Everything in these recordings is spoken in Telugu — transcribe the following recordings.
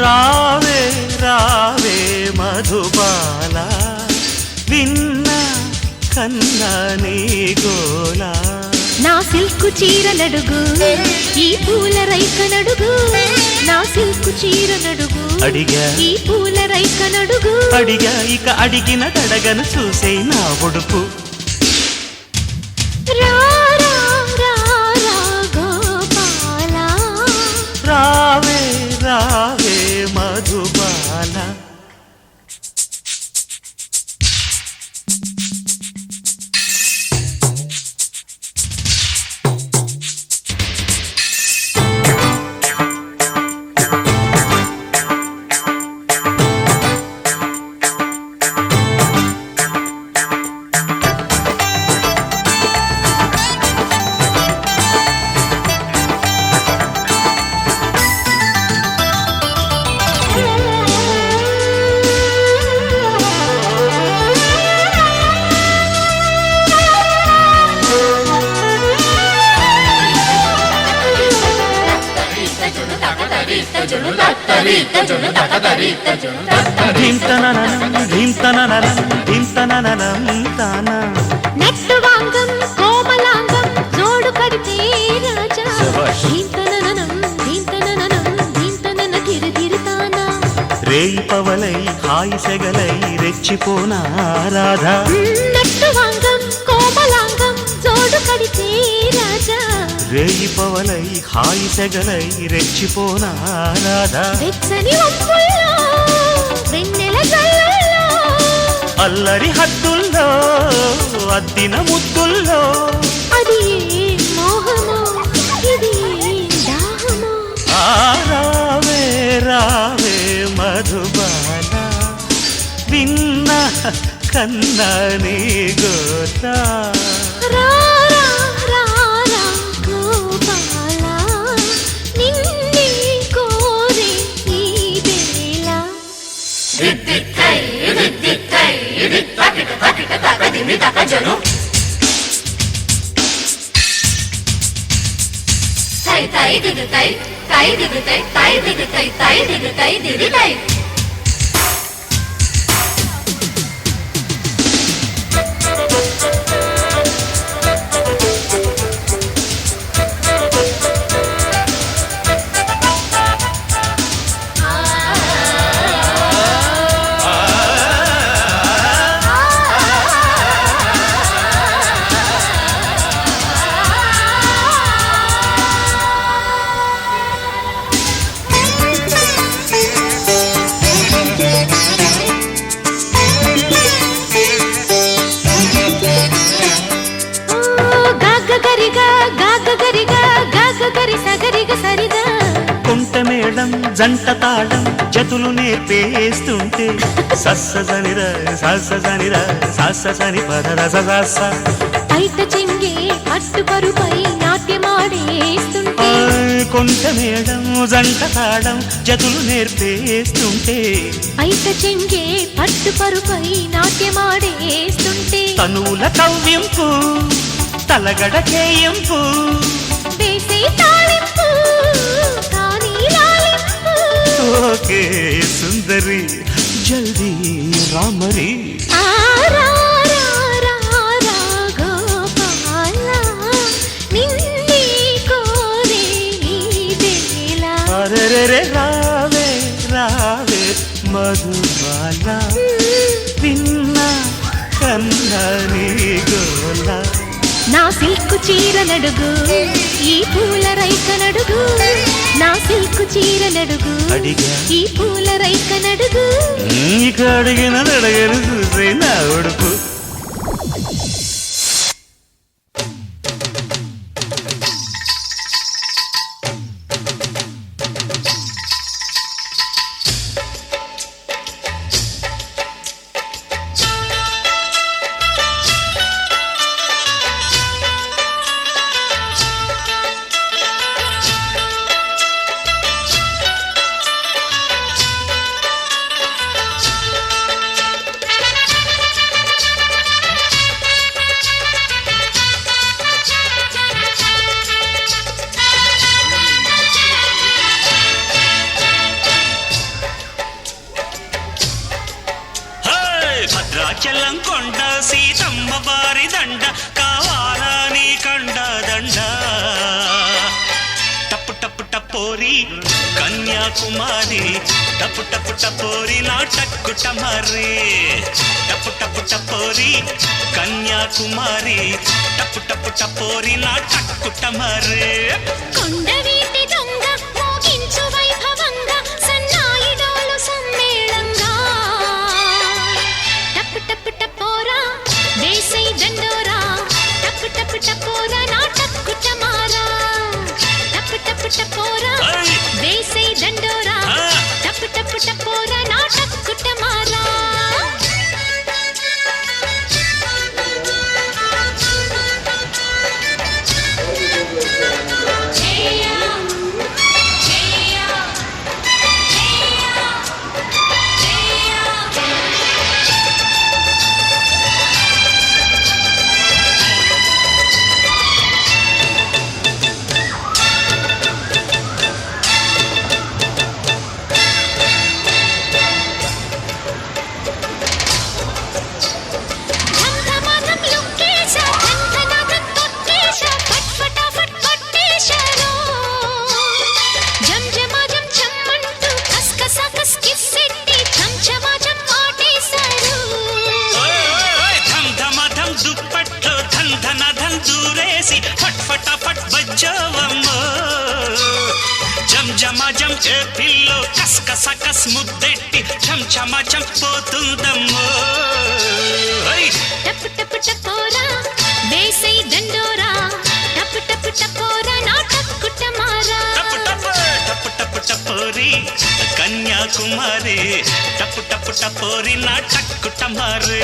రావే రావే మధుబాల విన్న కన్నా నీ గోలా నా సిల్కు చీర నడుగు ఈ పూల రైక నడుగు నా సిల్కు చీర నడుగు అడిగా ఈ పూల రైక నడుగు అడిగా ఇక అడిగిన తడగను చూసే నా ఉడుపు రా రా రా రా గోపాల రావే రావే మధుబాల నెట్టు వాంగం కోమలాంగం జోడు కడితే రాజా ధీంతననం ధీంతననం ధీంతనన ధిరధిరతానా రేయి పవలై హాయి సెగలై రెచ్చిపోనా రాధా నెట్టు వాంగం కోమలాంగం జోడు కడితే రాజా రేయి పవలై హాయి సెగలై రెచ్చిపోనా రాధా వెచ్చని వంపుల్లో వెన్నెల జల్లుల్లో అల్లరి హద్దుల్లో అద్దిన ముద్దుల్లో అది మోహమో ఇది దాహమో రావే రావే మధుబాల విన్న కన్నా నీ గోతా రా రా రా రా గోపాల నిన్నే కోరే ఈ వేళ కుంట మేళం జంట తాళం జతులు నేర్పేస్తుంటే సస్సనిర సస్సనిర సస్సని పదరస బయట చెంగే పట్టు పరుపై నాట్యమాడేస్తుంటే కొంట మేళం జంట తాళం జతులు నేర్పేస్తుంటే బయట చెంగే పట్టు పరుపై నాట్యమాడేస్తుంటే తనువుల కవ్వింపు తలగడ చేయింపు వేసే తాళింపు కానీ లాలింపు ఓకే సుందరి జల్దీ రామరి ఆ రా రా రా రా గోపాల నిన్నే కోరే ఈ వేళ అరెరెరె రావే రావే మధుబాల విన్న కన్నా నీ గోలా నా సిల్కు చీర నడుగు ఈ పూల రైక నడుగు నా సిల్కు చీర నడుగు అడిగా ఈ పూల రైక నడుగు ఇక అడిగిన అడగను చూసే నా ఉడుపు టపోరి కన్యాకుమారి టపు టపు టపోరి నా టక్కుటమారి టపు టపు టపోరి కన్యాకుమారి టపు టపు టపోరి నా టక్కుటమారి కొండవీటి దొంగ మోగించు వైభవంగా సన్నాయి డోలు సమ్మేళంగా టపు టపు టపోరా వేసై దండోరా టపు టపు టపోరా నా టక్కుటమారా టపు టపు టపోరా వేసై దండోరా టపు టపు టపోరా నా టక్కుటమారా జమజం ఏ పిల్లో కస్కస కస్ ముద్దెట్టి చంచమచం పోతుందమ్మో టపు టపు టపోరా వేసై దండోరా టపు టపు టపోరా నా టక్కుటమారా టపు టపు టపు టపు టపోరి కన్యాకుమారి టపు టపు టపోరి నా టక్కుటమారి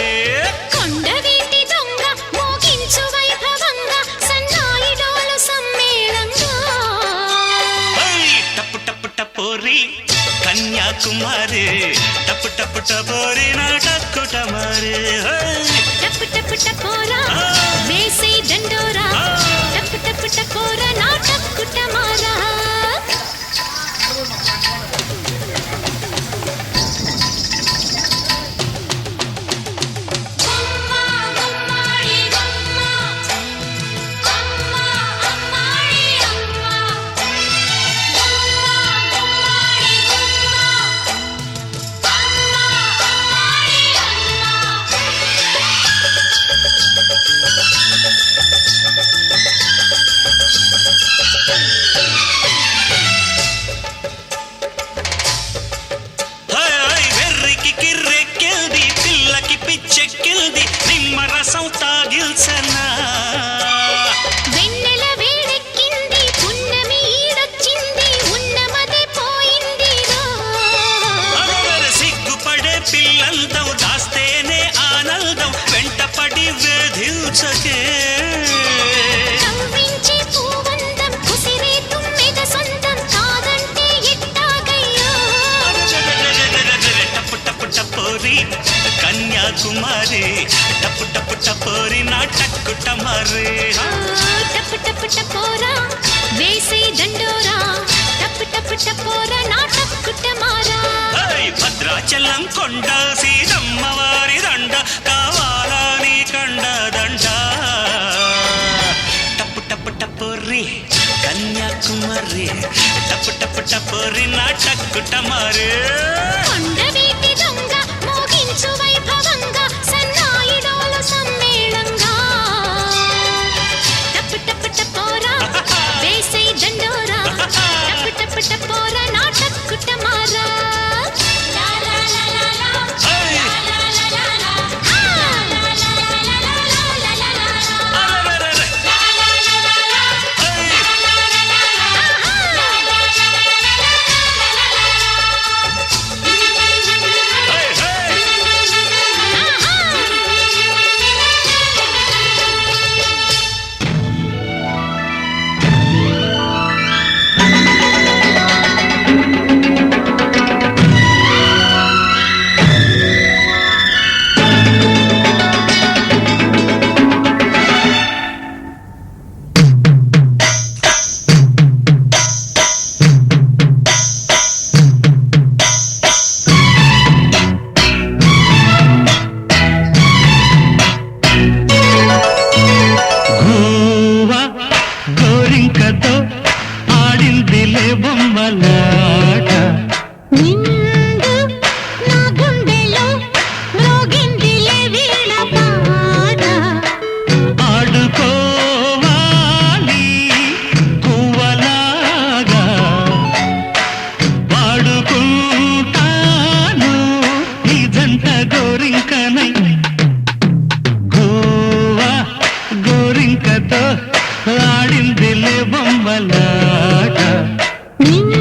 కొండవీటి దొంగ మోగించు వైభవంగా సన్నాయి డోలు సమ్మేళంగా టపు టపు టపోరి కన్యాకుమారి టపు టపు టపోరి నా టక్కుటమారి టపు టపు టపోరా వేసై దండోరా టపు టపు టపోరా నా టక్కుటమారా చెక్కిల్ది నిమ్మరసం తాగిల్సనా వెన్నెల వేడెక్కింది పున్నమి ఈడొచ్చింది ఉన్నమదే పోయింది సిగ్గుపడే పిల్లందం దాస్తేనే ఆనందం వెంటపడి వేధించకే కవ్వించి పూవందం కుసిరే తుమ్మెద సొంతం కాదంటే ఎట్టాగయ్యో టపు టపు టపోరి కన్యాకుమారి టపు టపు టపోరి నా టక్కుటమారి టపు టపు టపోరా వేసై దండోరా టపు టపు టపోరా నా టక్కుటమారా భద్రాచలం కొండ సీతమ్మవారి దండ కావాలా నీ కండ దండ టపు టపు టపోరి కన్యాకుమారి టపు టపు టపోరి నా టక్కుటమారి కొండవీటి దొంగ మోగించు వైభవంగా సన్నాయి డోలు సమ్మేళంగా టపు టపు టపోరా వేసై దండోరా టపు టపు టపోరా నా టక్కుటమారా బొమ్మలాట నిండు నా గుండెలో మ్రోగిందిలే వీణ పాట ఆడుకోవాలి పువ్వలాగా పాడుకుంటాను ఈ జంట గోరింకనై గోవా గోరింకతో ఆడిందిలే బొమ్మలాట నిండు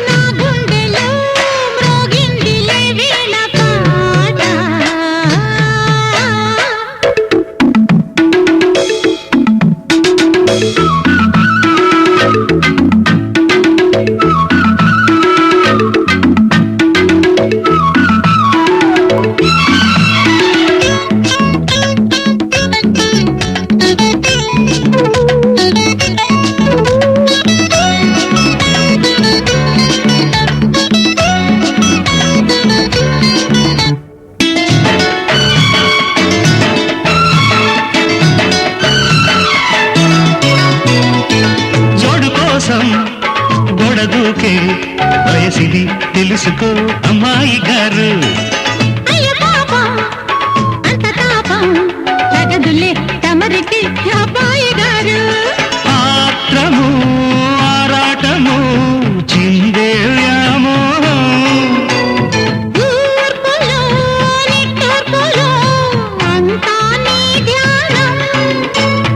నా గుండెలో మ్రోగిందిలే వీణ పాట జోడు కోసం గొడదూకే వయసిది తెలుసుకో అమ్మాయి గారు అయ్య పాపం అంత తాపం తగదులే తమరికి అబ్బాయి గారు ఆత్రము ఆరాటము చిందే వ్యామోహం ఊర్పులో నిట్టూర్పులో అంతా నీ ధ్యానం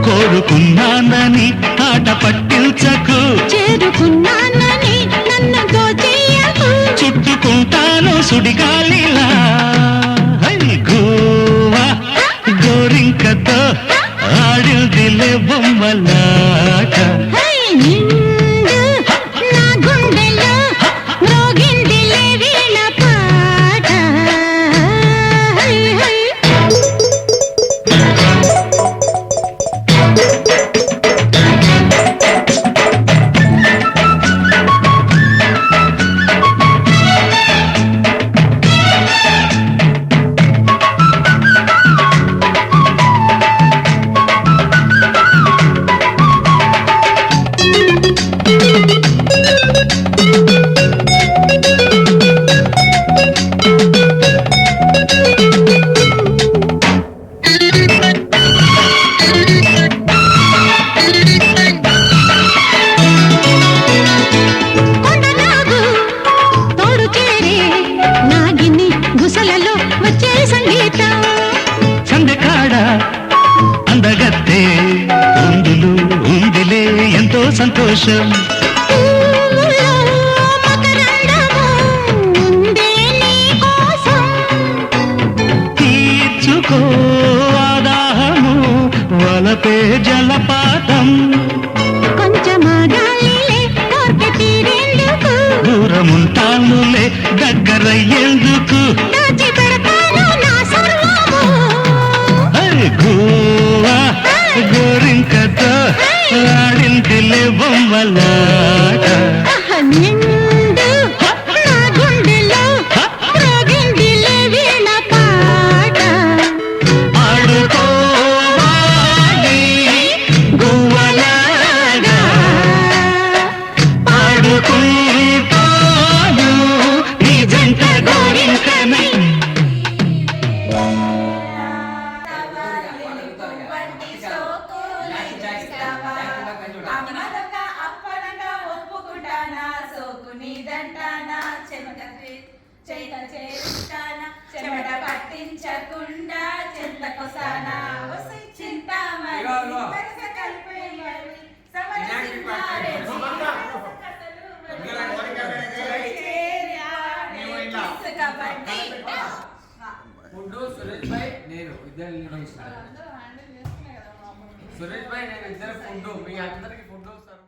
కోరుకున్నానని ఆట పట్టించకు చేరుకున్నానని నన్ను దోచేయకు చుట్టుకుంటాను సుడిగాలిలా హై గోవా గోరింకతో ఆడిందిలే బొమ్మలాట హై నిండు నా గుండెలో మ్రోగిందిలే వీణ పాట హై హై కొండనాగు తోడు చేరే నాగిని గుసలలో వచ్చే సంగీతం సందకాడ అందగత్తే ఉందులు ఉందిలే ఎంతో సంతోషం పువ్వులో మకరందము ఉందే నీ కోసం తీర్చుకో ఆదాహము వలపే జలపాతం కొంచెమాగాలిలే కోర్కె తీరేందుకు దూరముంటానులే దగ్గరయ్యేందుకు దాచి పెడతాను నా సర్వము హై గోవా గోరింకతో ఆడిందిలే బొమ్మలాట నిండు నా గుండెలో మ్రోగిందిలే వీణ పాట ఆడుకోవాలి గువ్వలాగా పాడుకుంటాను ఈ జంట గోరింకనై అమ్మదొక అప్పనంగా ఒప్పుకుంటానా సోకు నీదంటానా చెమట చేరుతానా చెమట పట్టించకుండా చెంతకొసానా చింతామణి వరస కలిపేయని సమరసింహారే కబడ్డీ ఫుడ్డు సురేష్ భాయ్ నేను ఇద్దరు సురేష్ భాయ్ నేను ఇద్దరు ఫుడ్డు మీ అందరికి ఫుడ్ వస్తారు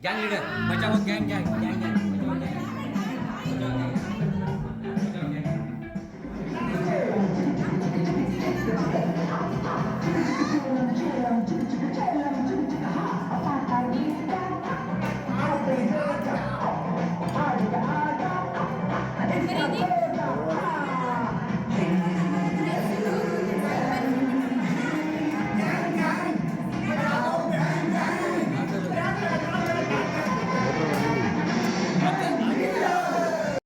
gang leader Bachao gang gang gang gang